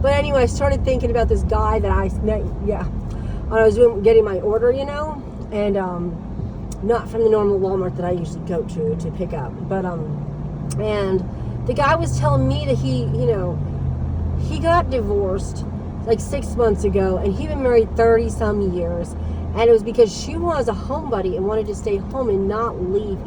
But anyway, I started thinking about this guy that I met, when I was getting my order, and not from the normal Walmart that I usually go to pick up, but and the guy was telling me that he got divorced like 6 months ago, and he'd been married 30 some years, and it was because she was a homebody and wanted to stay home and not leave,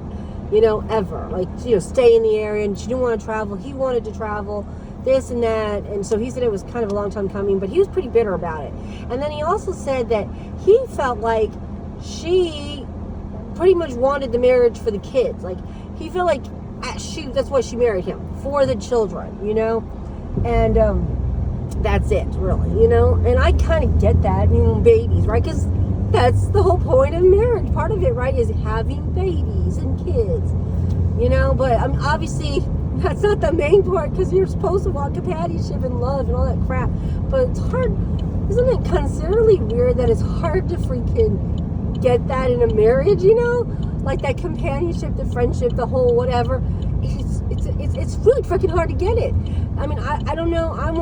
ever, like, stay in the area, and she didn't want to travel. He wanted to travel, this and that, and so he said it was kind of a long time coming, but he was pretty bitter about it. And then he also said that he felt like she pretty much wanted the marriage for the kids. Like, he felt like that's why she married him, for the children, and that's it, really, and I kind of get that, babies, right? Because that's the whole point of marriage. Part of it, right, is having babies and kids, but obviously that's not the main part, because you're supposed to want companionship and love and all that crap. But it's hard, isn't it considerably weird that it's hard to freaking get that in a marriage, like that companionship, the friendship, the whole whatever. It's really freaking hard to get it. I mean, I don't know. I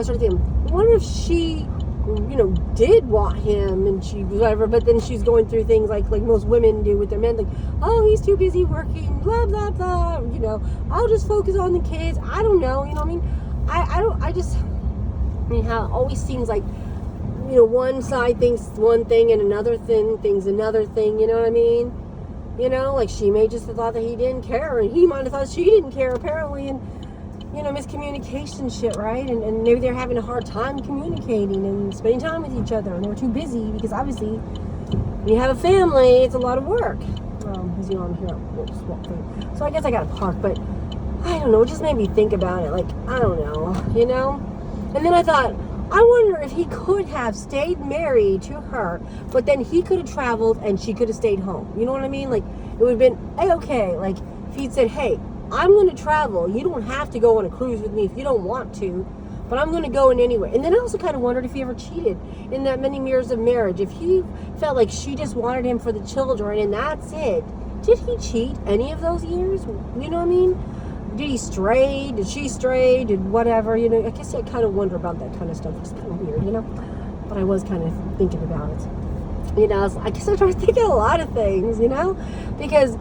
started thinking, I wonder if she, did want him, and she whatever, but then she's going through things like most women do with their men, like, oh, he's too busy working, blah blah blah, I'll just focus on the kids. I don't know, how it always seems like, one side thinks one thing and another thing thinks another thing, you know what I mean? Like, she may just have thought that he didn't care, and he might have thought she didn't care, apparently, and miscommunication shit, right? And maybe they're having a hard time communicating and spending time with each other, and they were too busy, because obviously when you have a family, it's a lot of work. Is he on here? So I guess I gotta park, but I don't know, it just made me think about it, like, I don't know, and then I thought, I wonder if he could have stayed married to her, but then he could have traveled and she could have stayed home. You know what I mean? Like, it would have been okay. Like, if he'd said, hey, I'm going to travel. You don't have to go on a cruise with me if you don't want to, but I'm going to go in anyway. And then I also kind of wondered if he ever cheated in that many years of marriage. If he felt like she just wanted him for the children and that's it. Did he cheat any of those years? You know what I mean? Did he stray? Did she stray? Did whatever? I guess I kind of wonder about that kind of stuff. It's kind of weird, But I was kind of thinking about it. I guess I started thinking a lot of things, because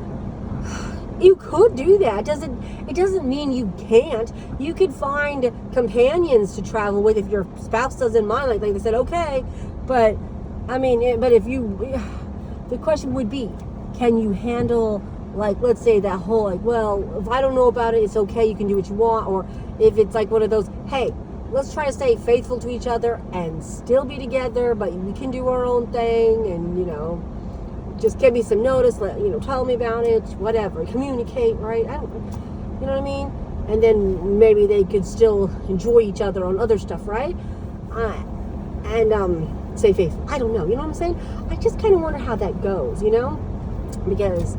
you could do that. It doesn't mean you can't. You could find companions to travel with if your spouse doesn't mind. Like they said, okay, but I mean, but if you, the question would be, can you handle? Like, let's say that whole, like, well, if I don't know about it, it's okay, you can do what you want. Or if it's like one of those, hey, let's try to stay faithful to each other and still be together, but we can do our own thing, and, just give me some notice, tell me about it, whatever, communicate, right? You know what I mean? And then maybe they could still enjoy each other on other stuff, right? And stay faithful. I don't know, you know what I'm saying? I just kind of wonder how that goes, because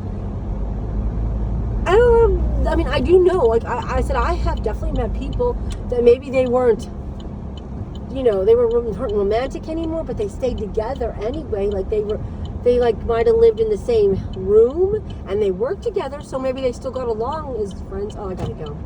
I mean, I do know, like I said, I have definitely met people that maybe they weren't, they weren't romantic anymore, but they stayed together anyway. Like they might have lived in the same room and they worked together, so maybe they still got along as friends. Oh, I gotta go.